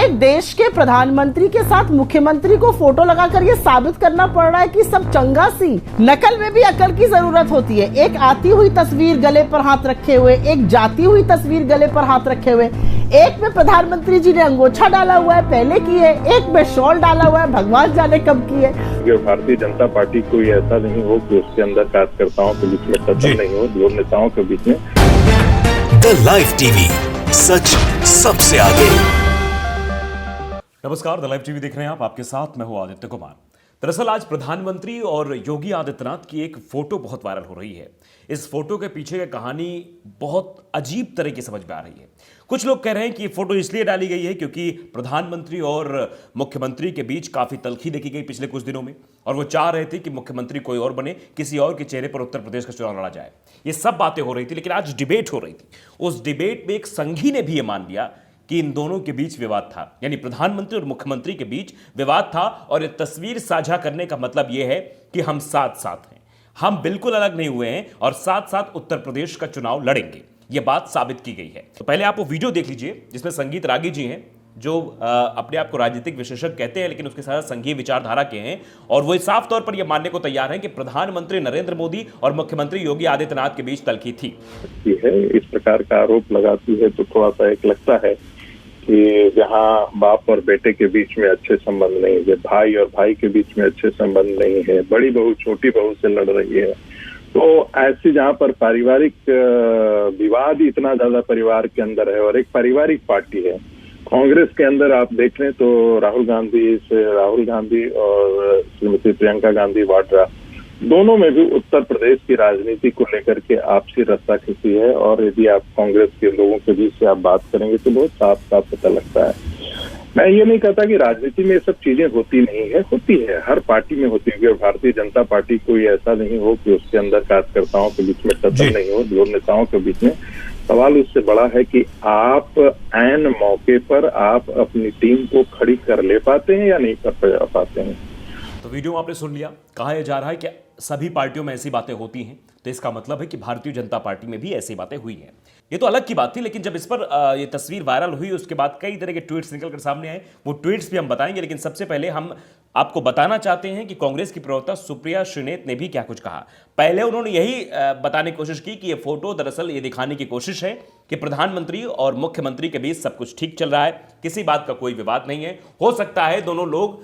एक देश के प्रधानमंत्री के साथ मुख्यमंत्री को फोटो लगाकर ये साबित करना पड़ रहा है कि सब चंगा सी। नकल में भी अकल की जरूरत होती है। एक आती हुई तस्वीर गले पर हाथ रखे हुए, एक जाती हुई तस्वीर गले पर हाथ रखे हुए, एक में प्रधानमंत्री जी ने अंगोछा डाला हुआ है पहले की है, एक में शॉल डाला हुआ है भगवान जाने कब की है। भारतीय जनता पार्टी कोई ऐसा नहीं हो कि उसके अंदर कार्यकर्ताओं के बीच में कदम नहीं हो, दो नेताओं के बीच में। द लाइव टीवी, सच सबसे आगे। नमस्कार, द लाइव टीवी देख रहे हैं आप, आपके साथ मैं हूं आदित्य कुमार। दरअसल आज प्रधानमंत्री और योगी आदित्यनाथ की एक फोटो बहुत वायरल हो रही है। इस फोटो के पीछे की कहानी बहुत अजीब तरह की समझ में आ रही है। कुछ लोग कह रहे हैं कि ये फोटो इसलिए डाली गई है क्योंकि प्रधानमंत्री और मुख्यमंत्री के बीच काफी तल्खी देखी गई पिछले कुछ दिनों में, और वो चाह रहे थे कि मुख्यमंत्री कोई और बने, किसी और के चेहरे पर उत्तर प्रदेश का चुनाव लड़ा जाए। ये सब बातें हो रही थी, लेकिन आज डिबेट हो रही थी। उस डिबेट में एक संघी ने भी ये मान लिया कि इन दोनों के बीच विवाद था, यानी प्रधानमंत्री और मुख्यमंत्री के बीच विवाद था, और ये तस्वीर साझा करने का मतलब यह है कि हम साथ साथ हैं, हम बिल्कुल अलग नहीं हुए हैं और साथ साथ उत्तर प्रदेश का चुनाव लड़ेंगे। यह बात साबित की गई है। तो पहले आप वो वीडियो देख लीजिए जिसमें संगीत रागी जी हैं, जो अपने आप को राजनीतिक विशेषज्ञ कहते हैं, लेकिन उसके साथ संघीय विचारधारा के हैं, और वो साफ तौर पर यह मानने को तैयार हैं कि प्रधानमंत्री नरेंद्र मोदी और मुख्यमंत्री योगी आदित्यनाथ के बीच तल्खी थी। इस प्रकार का आरोप लगाती है तो थोड़ा सा एक लगता है कि जहाँ बाप और बेटे के बीच में अच्छे संबंध नहीं है, भाई और भाई के बीच में अच्छे संबंध नहीं है, बड़ी बहू छोटी बहू से लड़ रही है, तो ऐसी जहाँ पर पारिवारिक विवाद इतना ज्यादा परिवार के अंदर है, और एक पारिवारिक पार्टी है कांग्रेस के अंदर, आप देख लें तो राहुल गांधी और श्रीमती प्रियंका गांधी वाड्रा, दोनों में भी उत्तर प्रदेश की राजनीति को लेकर के आपसी रस्साकसी है। और यदि आप कांग्रेस के लोगों के बीच से आप बात करेंगे तो बहुत साफ साफ पता लगता है। मैं ये नहीं कहता कि राजनीति में ये सब चीजें होती नहीं है, होती है, हर पार्टी में होती है। भारतीय जनता पार्टी कोई ऐसा नहीं हो कि उसके अंदर कार्यकर्ताओं के बीच में कदम नहीं हो, दो नेताओं के बीच में। सवाल उससे बड़ा है कि आप ऐन मौके पर आप अपनी टीम को खड़ी कर ले पाते हैं या नहीं कर पाते हैं। तो वीडियो आपने सुन लिया, कहा यह जा रहा है कि सभी पार्टियों में ऐसी बातें होती हैं, तो इसका मतलब है कि भारतीय जनता पार्टी में भी ऐसी बातें हुई हैं। ये तो अलग की बात थी, लेकिन जब इस पर ये तस्वीर वायरल हुई उसके बाद कई तरह के ट्वीट्स निकलकर सामने आए। वो ट्वीट्स भी हम बताएंगे, लेकिन सबसे पहले हम आपको बताना चाहते हैं कि कांग्रेस की प्रवक्ता सुप्रिया श्रीनेत ने भी क्या कुछ कहा। पहले उन्होंने यही बताने की कोशिश की कि ये फोटो दरअसल ये दिखाने की कोशिश है कि प्रधानमंत्री और मुख्यमंत्री के बीच सब कुछ ठीक चल रहा है, किसी बात का कोई विवाद नहीं है, हो सकता है दोनों लोग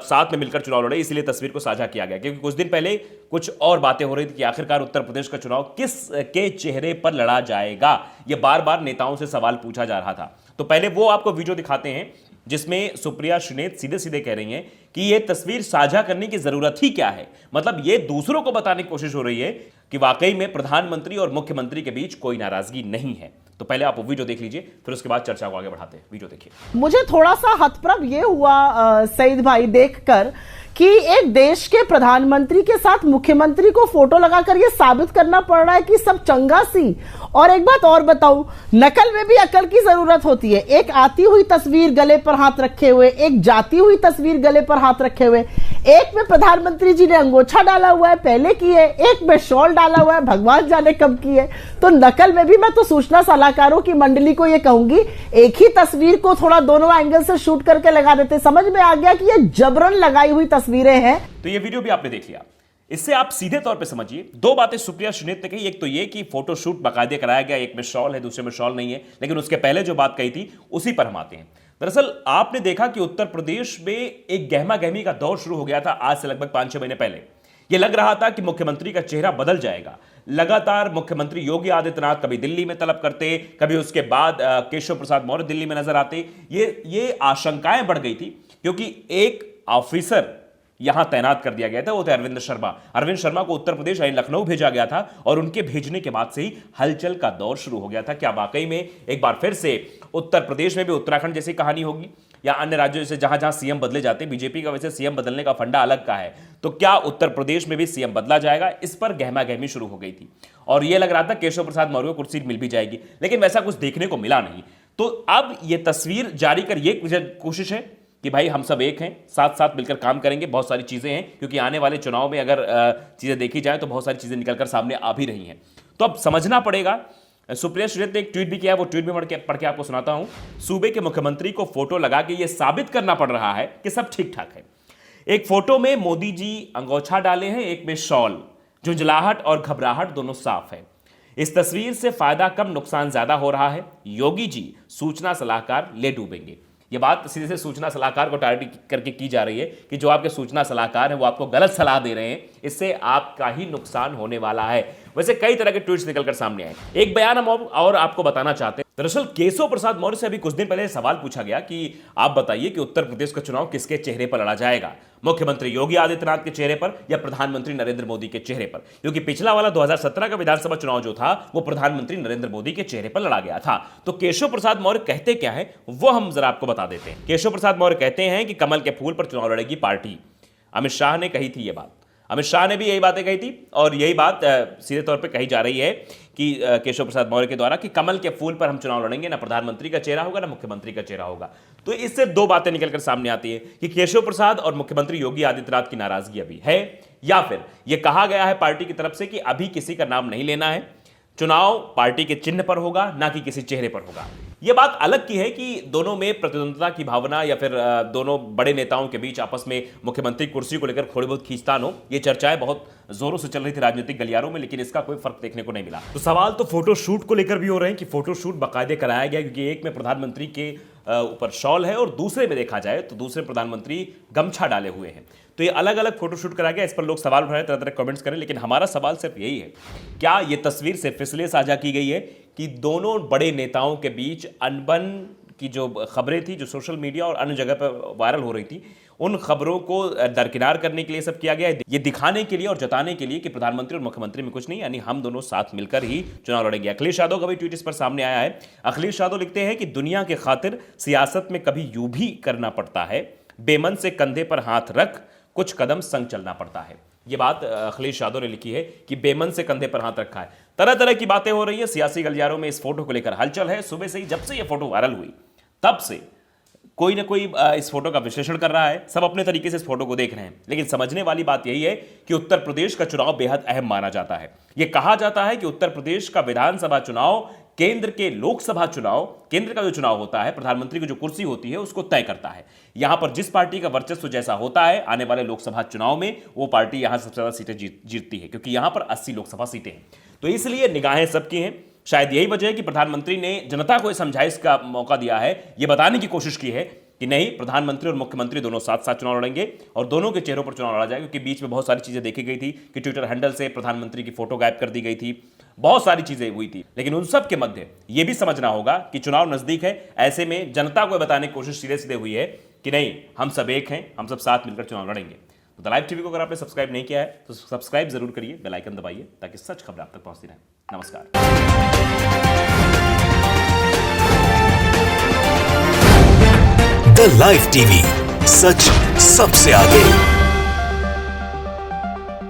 साथ में मिलकर चुनाव लड़े, इसलिए तस्वीर को साझा किया गया। क्योंकि कुछ दिन पहले कुछ और बातें हो रही थी कि आखिरकार उत्तर प्रदेश का चुनाव किस के चेहरे पर लड़ा जाएगा, यह बार बार नेताओं से सवाल पूछा जा रहा था। तो पहले वो आपको वीडियो दिखाते हैं जिसमें सुप्रिया श्रीनेत सीधे सीधे कह रही हैं कि यह तस्वीर साझा करने की जरूरत ही क्या है। मतलब यह दूसरों को बताने की कोशिश हो रही है कि वाकई में प्रधानमंत्री और मुख्यमंत्री के बीच कोई नाराजगी नहीं है। तो पहले आप वो वीडियो देख लीजिए, फिर उसके बाद चर्चा को आगे बढ़ाते हैं। वीडियो देखिए। मुझे थोड़ा सा हतप्रभ ये हुआ सईद भाई देखकर कि एक देश के प्रधानमंत्री के साथ मुख्यमंत्री को फोटो लगाकर ये साबित करना पड़ रहा है कि सब चंगा सी। और एक बात और बताऊं, नकल में भी अकल की जरूरत होती है। एक आती हुई तस्वीर गले पर हाथ रखे हुए, एक जाती हुई तस्वीर गले पर हाथ रखे हुए, एक में प्रधानमंत्री जी ने अंगोछा डाला हुआ है पहले की है, एक में शॉल डाला हुआ है भगवान जाने कब की है। तो नकल में भी मैं तो सूचना सलाहकारों की मंडली को ये कहूंगी, एक ही तस्वीर को थोड़ा दोनों एंगल से शूट करके लगा देते। समझ में आ गया कि ये जबरन लगाई हुई तस्वीरें हैं। तो ये वीडियो भी आपने देख लिया, इससे आप सीधे तौर पे समझिए दो बातें सुप्रिया श्रीनेत ने कही। एक तो ये कि फोटोशूट बाकायदे कराया गया, एक में शॉल है दूसरे में शॉल नहीं है, लेकिन उसके पहले जो बात कही थी उसी पर हम आते हैं। दरअसल आपने देखा कि उत्तर प्रदेश में एक गहमा गहमी का दौर शुरू हो गया था आज से लगभग 5-6 महीने पहले। यह लग रहा था कि मुख्यमंत्री का चेहरा बदल जाएगा। लगातार मुख्यमंत्री योगी आदित्यनाथ कभी दिल्ली में तलब करते, कभी उसके बाद केशव प्रसाद मौर्य दिल्ली में नजर आते। ये आशंकाएं बढ़ गई थी क्योंकि एक ऑफिसर यहां तैनात कर दिया गया था, वो थे अरविंद शर्मा। अरविंद शर्मा को उत्तर प्रदेश यानी लखनऊ भेजा गया था, और उनके भेजने के बाद से ही हलचल का दौर शुरू हो गया था। क्या वाकई में एक बार फिर से उत्तर प्रदेश में भी उत्तराखंड जैसी कहानी होगी, या अन्य राज्यों से जहां जहां सीएम बदले जाते हैं, बीजेपी का वैसे सीएम बदलने का फंडा अलग का है, तो क्या उत्तर प्रदेश में भी सीएम बदला जाएगा? इस पर गहमा गहमी शुरू हो गई थी, और यह लग रहा था केशव प्रसाद मौर्य को कुर्सी मिल भी जाएगी, लेकिन वैसा कुछ देखने को मिला नहीं। तो अब यह तस्वीर जारी कर यह कोशिश है कि भाई हम सब एक हैं, साथ साथ मिलकर काम करेंगे। बहुत सारी चीजें हैं, क्योंकि आने वाले चुनाव में अगर चीजें देखी जाए तो बहुत सारी चीजें निकलकर सामने आ भी रही हैं। तो अब समझना पड़ेगा सुप्रिया सुले ने एक ट्वीट भी किया, वो ट्वीट भी पढ़ के आपको सुनाता हूं। सूबे के मुख्यमंत्री को फोटो लगा के ये साबित करना पड़ रहा है कि सब ठीक ठाक है। एक फोटो में मोदी जी अंगोछा डाले हैं, एक में शॉल। झुंझलाहट और घबराहट दोनों साफ है। इस तस्वीर से फायदा कम नुकसान ज्यादा हो रहा है। योगी जी सूचना सलाहकार ले डूबेंगे। ये बात सीधे से सूचना सलाहकार को टारगेट करके की जा रही है कि जो आपके सूचना सलाहकार हैं वो आपको गलत सलाह दे रहे हैं, इससे आपका ही नुकसान होने वाला है। वैसे कई तरह के ट्वीट्स निकलकर सामने आए। एक बयान हम और आपको बताना चाहते हैं। दरअसल केशव प्रसाद मौर्य से अभी कुछ दिन पहले सवाल पूछा गया कि आप बताइए कि उत्तर प्रदेश का चुनाव किसके चेहरे पर लड़ा जाएगा, मुख्यमंत्री योगी आदित्यनाथ के चेहरे पर या प्रधानमंत्री नरेंद्र मोदी के चेहरे पर, क्योंकि पिछला वाला 2017 का विधानसभा चुनाव जो था वो प्रधानमंत्री नरेंद्र मोदी के चेहरे पर लड़ा गया था। तो केशव प्रसाद मौर्य कहते क्या है वो हम जरा आपको बता देते हैं। केशव प्रसाद मौर्य कहते हैं कि कमल के फूल पर चुनाव लड़ेगी पार्टी। अमित शाह ने कही थी ये बात, अमित शाह ने भी यही बातें कही थी और यही बात सीधे तौर पे कही जा रही है कि केशव प्रसाद मौर्य के द्वारा कि कमल के फूल पर हम चुनाव लड़ेंगे, ना प्रधानमंत्री का चेहरा होगा ना मुख्यमंत्री का चेहरा होगा। तो इससे दो बातें निकलकर सामने आती है कि केशव प्रसाद और मुख्यमंत्री योगी आदित्यनाथ की नाराजगी अभी है, या फिर यह कहा गया है पार्टी की तरफ से कि अभी किसी का नाम नहीं लेना है, चुनाव पार्टी के चिन्ह पर होगा ना कि किसी चेहरे पर होगा। यह बात अलग की है कि दोनों में प्रतिद्वंद्विता की भावना या फिर दोनों बड़े नेताओं के बीच आपस में मुख्यमंत्री कुर्सी को लेकर थोड़ी बहुत खींचतान हो, ये चर्चाएं बहुत जोरों से चल रही थी राजनीतिक गलियारों में, लेकिन इसका कोई फर्क देखने को नहीं मिला। तो सवाल तो फोटो शूट को लेकर भी हो रहे हैं कि फोटो शूट बाकायदे कराया गया, क्योंकि एक में प्रधानमंत्री के ऊपर शॉल है और दूसरे में देखा जाए तो दूसरे प्रधानमंत्री गमछा डाले हुए हैं। तो ये अलग अलग फोटोशूट कराया गया। इस पर लोग सवाल उठाए, तरह तरह कमेंट्स करें, लेकिन हमारा सवाल सिर्फ यही है, क्या ये तस्वीर सिर्फ इसलिए साझा की गई है कि दोनों बड़े नेताओं के बीच अनबन की जो खबरें थी, जो सोशल मीडिया और अन्य जगह पर वायरल हो रही थी, उन खबरों को दरकिनार करने के लिए सब किया गया है, ये दिखाने के लिए और जताने के लिए कि प्रधानमंत्री और मुख्यमंत्री में कुछ नहीं, यानी हम दोनों साथ मिलकर ही चुनाव लड़ेंगे। अखिलेश यादव का भी ट्वीट इस पर सामने आया है। अखिलेश यादव लिखते हैं कि दुनिया के खातिर सियासत में कभी यूं भी करना पड़ता है, बेमन से कंधे पर हाथ रख कुछ कदम संग चलना पड़ता है। ये बात अखिलेश यादव ने लिखी है कि बेमन से कंधे पर हाथ रखा है। तरह तरह की बातें हो रही है सियासी गलियारों में, इस फोटो को लेकर हलचल है। सुबह से ही जब से ये फोटो वायरल हुई तब से कोई ना कोई इस फोटो का विश्लेषण कर रहा है, सब अपने तरीके से इस फोटो को देख रहे हैं, लेकिन समझने वाली बात यही है कि उत्तर प्रदेश का चुनाव बेहद अहम माना जाता है। यह कहा जाता है कि उत्तर प्रदेश का विधानसभा चुनाव केंद्र के लोकसभा चुनाव, केंद्र का जो चुनाव होता है, प्रधानमंत्री की जो कुर्सी होती है उसको तय करता है। यहां पर जिस पार्टी का वर्चस्व जैसा होता है आने वाले लोकसभा चुनाव में, वो पार्टी यहां सबसे ज्यादा सीटें जीतती है, क्योंकि यहां पर 80 लोकसभा सीटें हैं। तो इसलिए निगाहें सबकी हैं। शायद यही वजह है कि प्रधानमंत्री ने जनता को इस समझाइश का मौका दिया है, यह बताने की कोशिश की है कि नहीं, प्रधानमंत्री और मुख्यमंत्री दोनों साथ साथ चुनाव लड़ेंगे और दोनों के चेहरों पर चुनाव लड़ा जाएगा। क्योंकि बीच में बहुत सारी चीजें देखी गई थी कि ट्विटर हैंडल से प्रधानमंत्री की फोटो गायब कर दी गई थी, बहुत सारी चीजें हुई थी, लेकिन उन सब के मध्य यह भी समझना होगा कि चुनाव नजदीक है। ऐसे में जनता को बताने की कोशिश सीधे सीधे हुई है कि नहीं, हम सब एक हैं, हम सब साथ मिलकर चुनाव लड़ेंगे। तो द लाइव टीवी को अगर आपने सब्सक्राइब नहीं किया है तो सब्सक्राइब जरूर करिए, बेल आइकन दबाइए ताकि सच खबर आप तक पहुंचती रहे। नमस्कार। द लाइव टीवी, सच सबसे आगे।